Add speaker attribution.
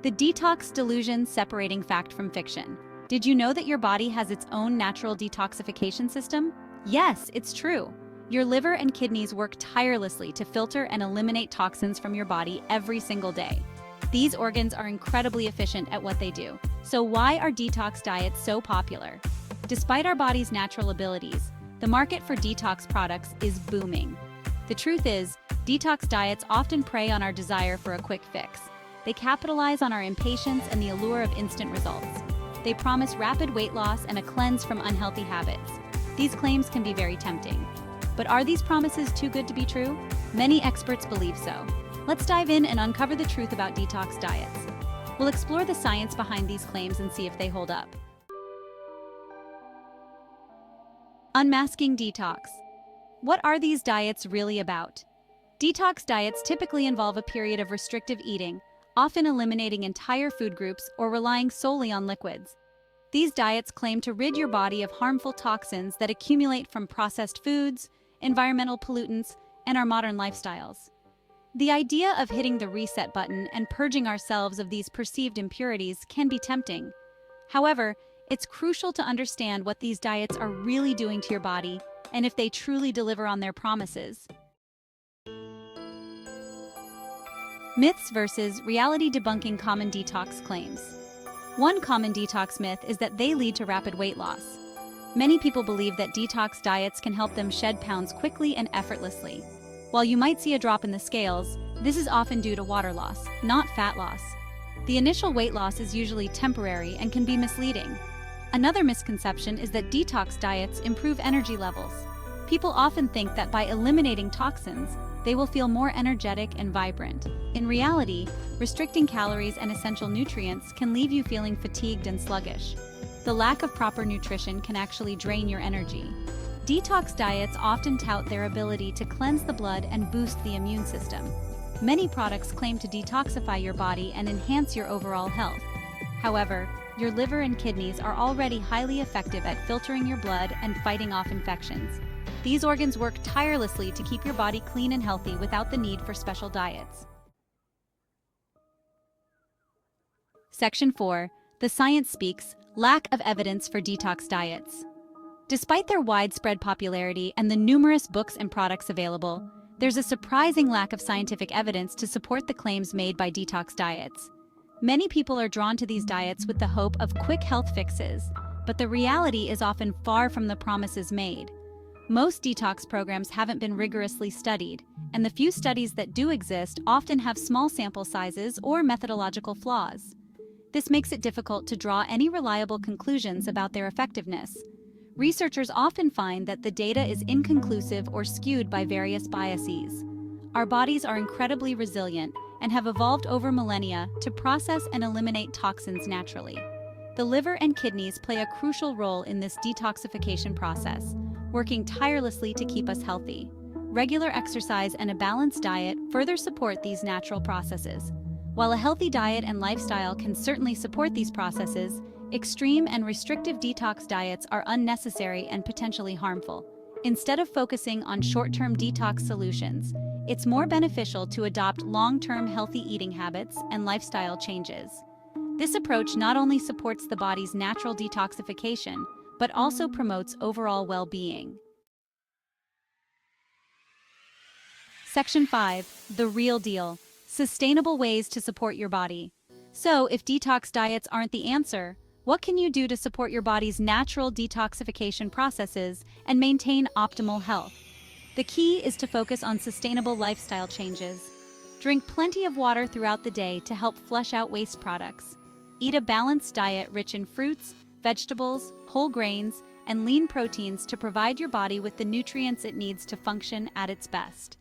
Speaker 1: The detox delusion separating fact from fiction. Did you know that your body has its own natural detoxification system? Yes, it's true. Your liver and kidneys work tirelessly to filter and eliminate toxins from your body every single day. These organs are incredibly efficient at what they do. So why are detox diets so popular? Despite our body's natural abilities, the market for detox products is booming. The truth is, detox diets often prey on our desire for a quick fix. They capitalize on our impatience and the allure of instant results. They promise rapid weight loss and a cleanse from unhealthy habits. These claims can be very tempting. But are these promises too good to be true? Many experts believe so. Let's dive in and uncover the truth about detox diets. We'll explore the science behind these claims and see if they hold up. Unmasking detox. What are these diets really about? Detox diets typically involve a period of restrictive eating, often eliminating entire food groups or relying solely on liquids. These diets claim to rid your body of harmful toxins that accumulate from processed foods, environmental pollutants, and our modern lifestyles. The idea of hitting the reset button and purging ourselves of these perceived impurities can be tempting. However, it's crucial to understand what these diets are really doing to your body and if they truly deliver on their promises. Myths versus reality debunking common detox claims. One common detox myth is that they lead to rapid weight loss. Many people believe that detox diets can help them shed pounds quickly and effortlessly. While you might see a drop in the scales, this is often due to water loss, not fat loss. The initial weight loss is usually temporary and can be misleading. Another misconception is that detox diets improve energy levels. People often think that by eliminating toxins, they will feel more energetic and vibrant. In reality, restricting calories and essential nutrients can leave you feeling fatigued and sluggish. The lack of proper nutrition can actually drain your energy. Detox diets often tout their ability to cleanse the blood and boost the immune system. Many products claim to detoxify your body and enhance your overall health. However, your liver and kidneys are already highly effective at filtering your blood and fighting off infections. These organs work tirelessly to keep your body clean and healthy without the need for special diets. Section 4. The Science Speaks. Lack of evidence for detox diets. Despite their widespread popularity and the numerous books and products available, there's a surprising lack of scientific evidence to support the claims made by detox diets. Many people are drawn to these diets with the hope of quick health fixes, but the reality is often far from the promises made. Most detox programs haven't been rigorously studied, and the few studies that do exist often have small sample sizes or methodological flaws. This makes it difficult to draw any reliable conclusions about their effectiveness. Researchers often find that the data is inconclusive or skewed by various biases. Our bodies are incredibly resilient and have evolved over millennia to process and eliminate toxins naturally. The liver and kidneys play a crucial role in this detoxification process, working tirelessly to keep us healthy. Regular exercise and a balanced diet further support these natural processes. While a healthy diet and lifestyle can certainly support these processes, extreme and restrictive detox diets are unnecessary and potentially harmful. Instead of focusing on short-term detox solutions, it's more beneficial to adopt long-term healthy eating habits and lifestyle changes. This approach not only supports the body's natural detoxification, but also promotes overall well-being. Section 5. The Real Deal. Sustainable ways to support your body. So, if detox diets aren't the answer, what can you do to support your body's natural detoxification processes and maintain optimal health? The key is to focus on sustainable lifestyle changes. Drink plenty of water throughout the day to help flush out waste products. Eat a balanced diet rich in fruits, vegetables, whole grains, and lean proteins to provide your body with the nutrients it needs to function at its best.